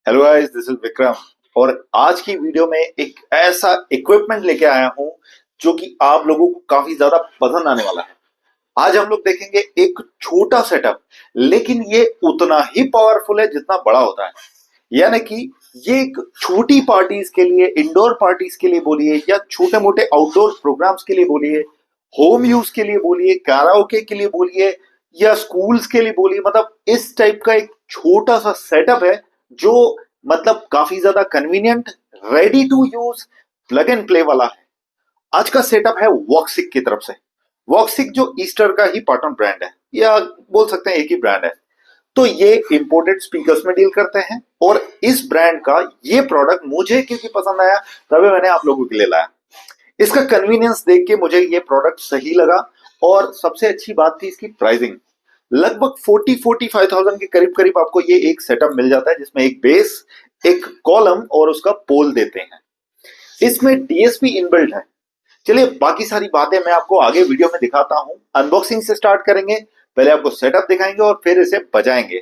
Hello guys, this is Vikram और आज की वीडियो में एक ऐसा इक्विपमेंट लेके आया हूं जो कि आप लोगों को काफी ज्यादा पसंद आने वाला है। आज हम लोग देखेंगे एक छोटा सेटअप, लेकिन ये उतना ही पावरफुल है जितना बड़ा होता है। यानी कि ये एक छोटी पार्टीज के लिए, इंडोर पार्टीज के लिए बोलिए या छोटे मोटे आउटडोर प्रोग्राम्स के लिए बोलिए, होम यूज के लिए बोलिए, कैराओके के लिए बोलिए या स्कूल्स के लिए बोलिए, मतलब इस टाइप का एक छोटा सा सेटअप है जो मतलब काफी ज्यादा convenient, ready to use, plug and play वाला है। आज का सेटअप है वॉक्सिक की तरफ से। वॉक्सिक जो ईस्टर का ही पार्टनर ब्रांड है, या बोल सकते हैं एक ही ब्रांड है। तो ये इंपोर्टेड स्पीकर्स में डील करते हैं और इस ब्रांड का ये प्रोडक्ट मुझे क्योंकि पसंद आया तभी मैंने आप लोगों के लिए लाया। इसका कन्वीनियंस देख के मुझे ये प्रोडक्ट सही लगा और सबसे अच्छी बात थी इसकी प्राइसिंग। लगभग 40-45,000 के करीब करीब आपको ये एक सेटअप मिल जाता है जिसमें एक बेस, एक कॉलम और उसका पोल देते हैं। इसमें डीएसपी इनबिल्ट है। चलिए बाकी सारी बातें मैं आपको आगे वीडियो में दिखाता हूं। अनबॉक्सिंग से स्टार्ट करेंगे, पहले आपको सेटअप दिखाएंगे और फिर इसे बजाएंगे।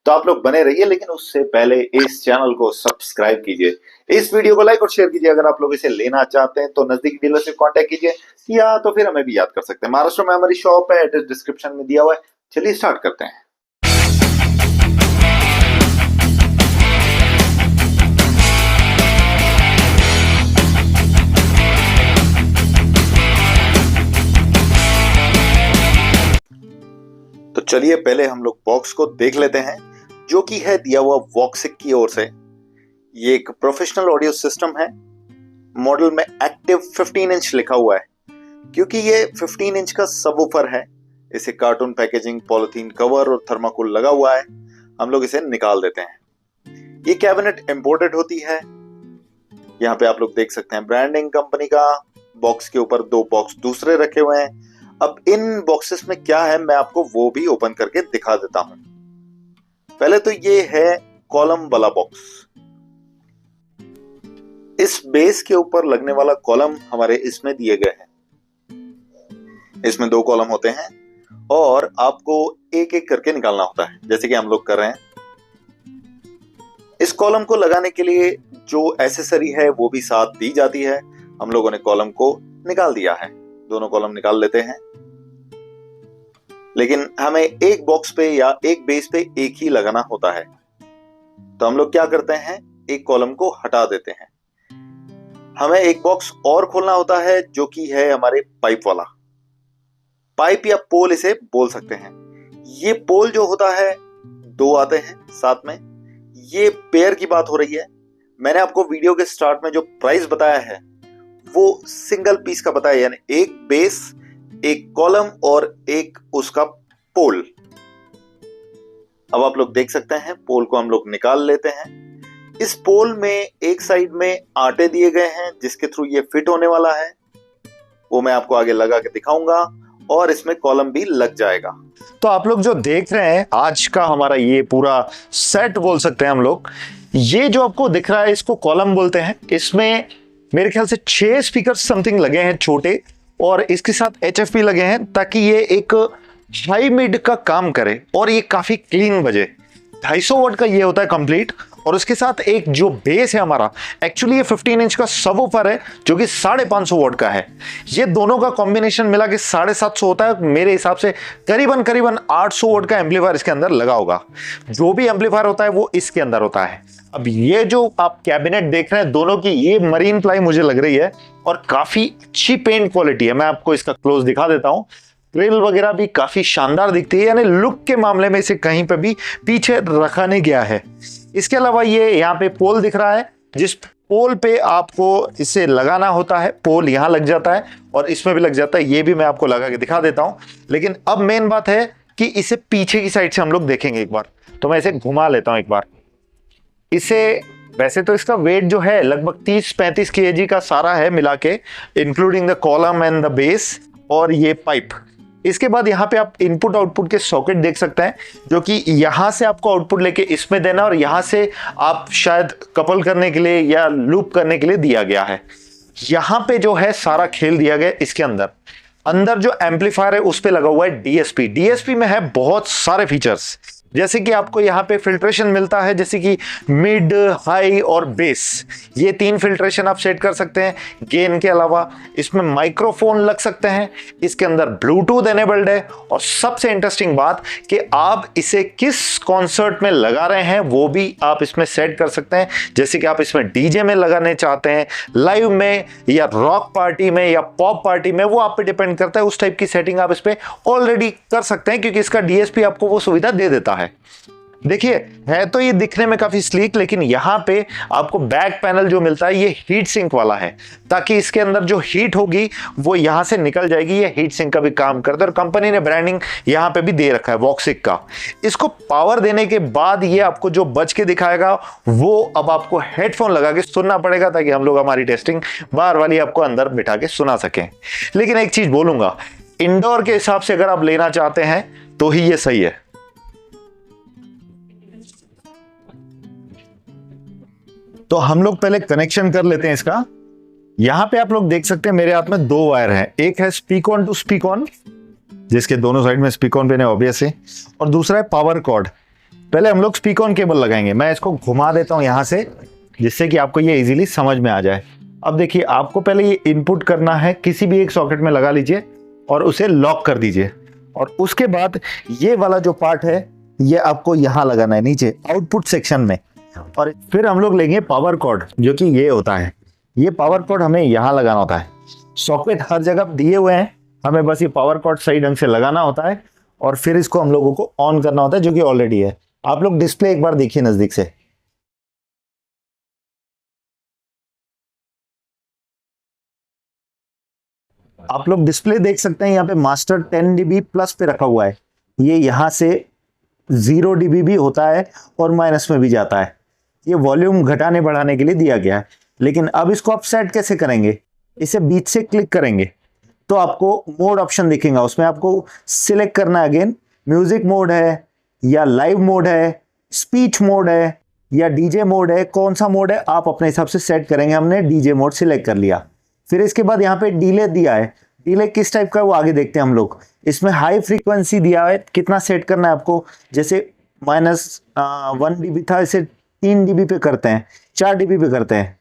तो आप लोग बने रहिए, लेकिन उससे पहले इस चैनल को सब्सक्राइब कीजिए, इस वीडियो को लाइक और शेयर कीजिए। अगर आप लोग इसे लेना चाहते हैं तो नजदीकी डीलर से कांटेक्ट कीजिए या तो फिर हमें भी याद कर सकते हैं। महाराष्ट्र में हमारी शॉप है, एड्रेस डिस्क्रिप्शन में दिया हुआ है। चलिए स्टार्ट करते हैं। तो चलिए पहले हम लोग बॉक्स को देख लेते हैं, जो कि है दिया हुआ वॉक्सिक की ओर से। ये एक प्रोफेशनल ऑडियो सिस्टम है। मॉडल में एक्टिव 15 इंच लिखा हुआ है क्योंकि ये 15 इंच का सबवूफर है। इसे कार्टून पैकेजिंग, पॉलिथीन कवर और थर्माकोल लगा हुआ है। हम लोग इसे निकाल देते हैं। ये कैबिनेट इंपोर्टेड होती है। यहाँ पे आप लोग देख सकते हैं ब्रांडिंग कंपनी का। बॉक्स के ऊपर 2 बॉक्स दूसरे रखे हुए हैं। अब इन बॉक्सेस में क्या है मैं आपको वो भी ओपन करके दिखा देता हूं। पहले तो ये है कॉलम वाला बॉक्स। इस बेस के ऊपर लगने वाला कॉलम हमारे इसमें दिए गए हैं। इसमें 2 कॉलम होते हैं और आपको एक एक करके निकालना होता है, जैसे कि हम लोग कर रहे हैं। इस कॉलम को लगाने के लिए जो एसेसरी है वो भी साथ दी जाती है। हम लोगों ने कॉलम को निकाल दिया है, दोनों कॉलम निकाल लेते हैं। लेकिन हमें एक बॉक्स पे या एक बेस पे एक ही लगाना होता है, तो हम लोग क्या करते हैं, एक कॉलम को हटा देते हैं। हमें एक बॉक्स और खोलना होता है जो कि है हमारे पाइप वाला। पाइप या पोल इसे बोल सकते हैं। ये पोल जो होता है 2 आते हैं साथ में। ये पेयर की बात हो रही है। मैंने आपको वीडियो के स्टार्ट में जो प्राइस बताया है वो सिंगल पीस का बताया, यानी एक बेस, एक कॉलम और एक उसका पोल। अब आप लोग देख सकते हैं पोल को हम लोग निकाल लेते हैं। इस पोल में एक साइड में आटे दिए गए हैं जिसके थ्रू ये फिट होने वाला है। वो मैं आपको आगे लगा के दिखाऊंगा और इसमें कॉलम भी लग जाएगा। तो आप लोग जो देख रहे हैं आज का हमारा ये पूरा सेट बोल सकते हैं हम लोग। ये जो आपको दिख रहा है इसको कॉलम बोलते हैं। इसमें मेरे ख्याल से 6 स्पीकर समथिंग लगे हैं छोटे, और इसके साथ HFP लगे हैं ताकि ये एक हाई मिड का काम करे और ये काफी क्लीन बजे। 250 वॉट का ये होता है कंप्लीट। और उसके साथ एक जो बेस है हमारा, एक्चुअली ये 15 इंच का सबवूफर है जो कि 550 वॉट का है। ये दोनों का कॉम्बिनेशन मिला के 750 होता है। मेरे हिसाब से करीबन 800 वॉट का एम्पलीफायर इसके अंदर लगा होगा। जो भी एम्पलीफायर होता है वो इसके अंदर होता है। अब ये जो आप कैबिनेट देख रहे हैं दोनों की, ये मरीन प्लाई मुझे लग रही है और काफी अच्छी पेंट क्वालिटी है। मैं आपको इसका क्लोज दिखा देता हूं। ग्रिल वगैरह भी काफी शानदार दिखती है, यानी लुक के मामले में इसे कहीं पे भी पीछे रखा नहीं गया है। इसके अलावा ये यहाँ पे पोल दिख रहा है, जिस पोल पे आपको इसे लगाना होता है। पोल यहाँ लग जाता है और इसमें भी लग जाता है। ये भी मैं आपको लगा के दिखा देता हूँ। लेकिन अब मेन बात है कि इसे पीछे की साइड से हम लोग देखेंगे एक बार। तो मैं इसे घुमा लेता हूँ एक बार। इसे वैसे तो इसका वेट जो है लगभग 30-35 kg का सारा है मिला के, including the column and the base और ये पाइप। इसके बाद यहाँ पे आप इनपुट आउटपुट के सॉकेट देख सकते हैं, जो कि यहाँ से आपको आउटपुट लेके इसमें देना और यहाँ से आप शायद कपल करने के लिए या लूप करने के लिए दिया गया है। यहाँ पे जो है सारा खेल दिया गया। इसके अंदर जो एम्पलीफायर है उस पे लगा हुआ है डीएसपी। डीएसपी में है बहुत सारे फीचर्स। जैसे कि आपको यहाँ पे फिल्ट्रेशन मिलता है, जैसे कि मिड, हाई और बेस, ये 3 फिल्ट्रेशन आप सेट कर सकते हैं। गेन के अलावा इसमें माइक्रोफोन लग सकते हैं, इसके अंदर ब्लूटूथ एनेबल्ड है, और सबसे इंटरेस्टिंग बात कि आप इसे किस कॉन्सर्ट में लगा रहे हैं वो भी आप इसमें सेट कर सकते हैं। जैसे कि आप इसमें डीजे में लगाने चाहते हैं, लाइव में या रॉक पार्टी में या पॉप पार्टी में, वो आप पे डिपेंड करता है। उस टाइप की सेटिंग आप इस पे ऑलरेडी कर सकते हैं, क्योंकि इसका डीएसपी आपको वो सुविधा दे देता है। देखिए, है तो ये दिखने में काफी स्लीक, लेकिन यहाँ पे आपको बैक पैनल जो मिलता है ये हीट सिंक वाला है, ताकि इसके अंदर जो हीट होगी वो यहाँ से निकल जाएगी। ये हीट सिंक का भी काम करता है, और कंपनी ने ब्रांडिंग यहाँ पे भी दे रखा है वॉक्सिक का। इसको पावर देने के बाद ये आपको जो बज के दिखाएगा वो अब आपको हेडफोन लगा के सुनना पड़ेगा, ताकि हम लोग हमारी टेस्टिंग बाहर वाली आपको अंदर बिठा के सुना सकें। लेकिन एक चीज बोलूंगा, इंडोर के हिसाब से अगर आप लेना चाहते हैं तो ही ये सही है। तो हम लोग पहले कनेक्शन कर लेते हैं इसका। यहां पे आप लोग देख सकते हैं मेरे हाथ में 2 वायर हैं, एक है speakon to speakon, जिसके दोनों साइड में स्पीक ऑन पिन है ऑब्वियस है, और दूसरा है पावर कॉर्ड। पहले हम लोग स्पीक ऑन केबल लगाएंगे। मैं इसको घुमा देता हूं यहां से, जिससे कि आपको ये इजीली समझ में आ जाए। अब देखिए, आपको पहले ये इनपुट करना है, किसी भी एक सॉकेट में लगा लीजिए और उसे लॉक कर दीजिए, और उसके बाद ये वाला जो पार्ट है ये आपको यहां लगाना है नीचे आउटपुट सेक्शन में। और फिर हम लोग लेंगे पावर कॉर्ड, जो कि ये होता है। ये पावर कॉर्ड हमें यहां लगाना होता है। सॉकेट हर जगह दिए हुए हैं, हमें बस ये पावर कॉर्ड सही ढंग से लगाना होता है, और फिर इसको हम लोगों को ऑन करना होता है, जो कि ऑलरेडी है। आप लोग डिस्प्ले एक बार देखिए नजदीक से। आप लोग डिस्प्ले देख सकते हैं, यहाँ पे मास्टर 10 dB प्लस पे रखा हुआ है। ये यहाँ से 0 dB भी होता है और माइनस में भी जाता है। ये वॉल्यूम घटाने बढ़ाने के लिए दिया गया है। लेकिन अब इसको आप सेट कैसे करेंगे? इसे बीच से क्लिक करेंगे तो आपको मोड ऑप्शन दिखेगा, उसमें आपको सिलेक्ट करना है अगेन, म्यूजिक मोड है या लाइव मोड है, स्पीच मोड है या डीजे मोड है। कौन सा मोड है आप अपने हिसाब से सेट करेंगे। हमने डीजे मोड सिलेक्ट कर लिया। फिर इसके बाद यहाँ पे डिले दिया है। डिले किस टाइप का है वो आगे देखते हैं हम लोग। इसमें हाई फ्रीक्वेंसी दिया है, कितना सेट करना है आपको। जैसे -1 dB था, इसे 3 dB पे करते हैं, 4 dB पे करते हैं।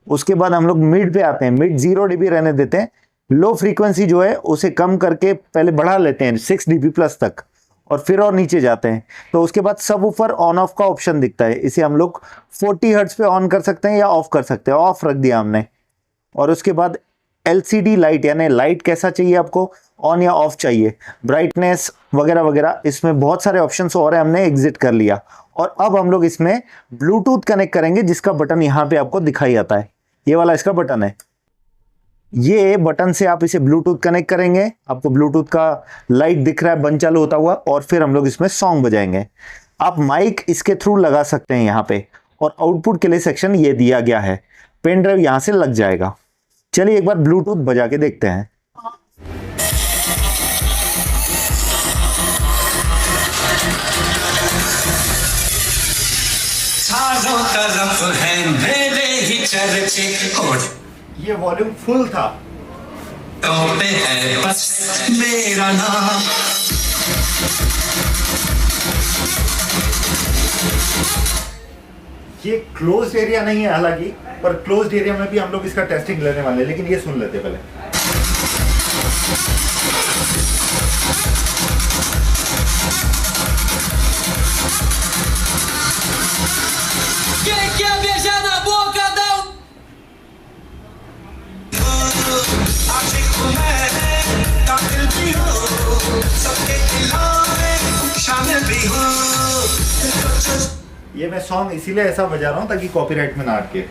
उसके बाद हम लोग मिड पे आते हैं, मिड 0 dB रहने देते हैं। लो फ्रीक्वेंसी जो है उसे कम करके पहले बढ़ा लेते हैं 6 dB प्लस तक, और फिर और नीचे जाते हैं। तो उसके बाद सब ऊपर ऑन ऑफ का ऑप्शन दिखता है। इसे हम लोग 40 हर्ट्ज पे ऑन कर सकते हैं या ऑफ कर सकते हैं। ऑफ रख दिया हमने। और उसके बाद LCD लाइट, यानी लाइट कैसा चाहिए आपको, ऑन या ऑफ चाहिए, ब्राइटनेस वगैरह वगैरह, इसमें बहुत सारे ऑप्शंस और हैं, हमने एग्जिट कर लिया। और अब हम लोग इसमें ब्लूटूथ कनेक्ट करेंगे, जिसका बटन यहाँ पे आपको दिखाई आता है। ये वाला इसका बटन है। ये बटन से आप इसे ब्लूटूथ कनेक्ट करेंगे, आपको ब्लूटूथ का लाइट दिख रहा है बंद चालू होता हुआ, और फिर हम लोग इसमें सॉन्ग बजाएंगे। आप माइक इसके थ्रू लगा सकते हैं यहाँ पे, और आउटपुट के लिए सेक्शन ये दिया गया है। पेन ड्राइव यहाँ से लग जाएगा। चलिए एक बार ब्लूटूथ बजा के देखते हैं। चारों तरफ है मेरे ही चर्चे, ये वॉल्यूम फुल था, तो पे है बस मेरा नाम। ये क्लोज्ड एरिया नहीं है हालांकि, पर क्लोज्ड एरिया में भी हम लोग इसका टेस्टिंग लेने वाले हैं। लेकिन ये सुन लेते पहले। Quem quer beijar na boca dá um. ये मैं सॉन्ग इसीलिए ऐसा बजा रहा हूँ ताकि कॉपीराइट में ना अटके।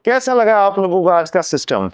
कैसा लगा आप लोगों को आज का सिस्टम?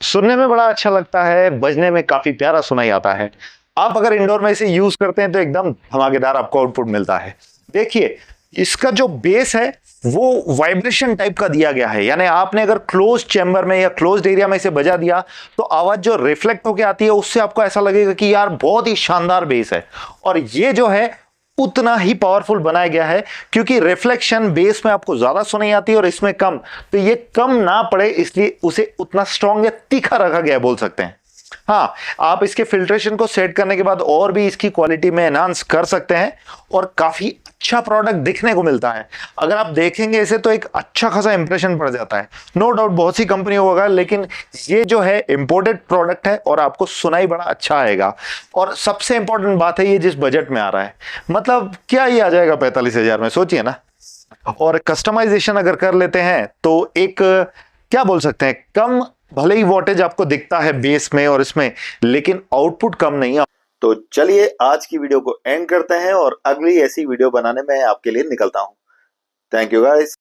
सुनने में बड़ा अच्छा लगता है, बजने में काफी प्यारा सुनाई आता है। आप अगर इंडोर में इसे यूज करते हैं तो एकदम धमाकेदार आपको आउटपुट मिलता है। देखिए, इसका जो बेस है वो वाइब्रेशन टाइप का दिया गया है, यानी आपने अगर क्लोज चैम्बर में या क्लोज्ड एरिया में इसे बजा दिया तो आवाज जो रिफ्लेक्ट होकर आती है उससे आपको ऐसा लगेगा कि यार बहुत ही शानदार बेस है। और ये जो है उतना ही पावरफुल बनाया गया है, क्योंकि रिफ्लेक्शन बेस में आपको ज्यादा सुनाई आती है और इसमें कम, तो ये कम ना पड़े इसलिए उसे उतना स्ट्रांग या तीखा रखा गया है बोल सकते हैं। हाँ, आप इसके फिल्ट्रेशन को सेट करने के बाद और भी इसकी क्वालिटी में एनहांस कर सकते हैं और काफी अच्छा प्रोडक्ट दिखने को मिलता है। अगर आप देखेंगे इसे तो एक अच्छा खासा इंप्रेशन पड़ जाता है। नो डाउट बहुत सी कंपनी होगा, लेकिन ये जो है इंपोर्टेड प्रोडक्ट है और आपको सुनाई बड़ा अच्छा आएगा। और सबसे इंपॉर्टेंट बात है ये जिस बजट में आ रहा है, मतलब क्या ये आ जाएगा 45,000 में, सोचिए ना। और कस्टमाइजेशन अगर कर लेते हैं तो एक क्या बोल सकते हैं, कम भले ही वोल्टेज आपको दिखता है बेस में और इसमें, लेकिन आउटपुट कम नहीं है। तो चलिए आज की वीडियो को एंड करते हैं और अगली ऐसी वीडियो बनाने में आपके लिए निकलता हूं। Thank you guys.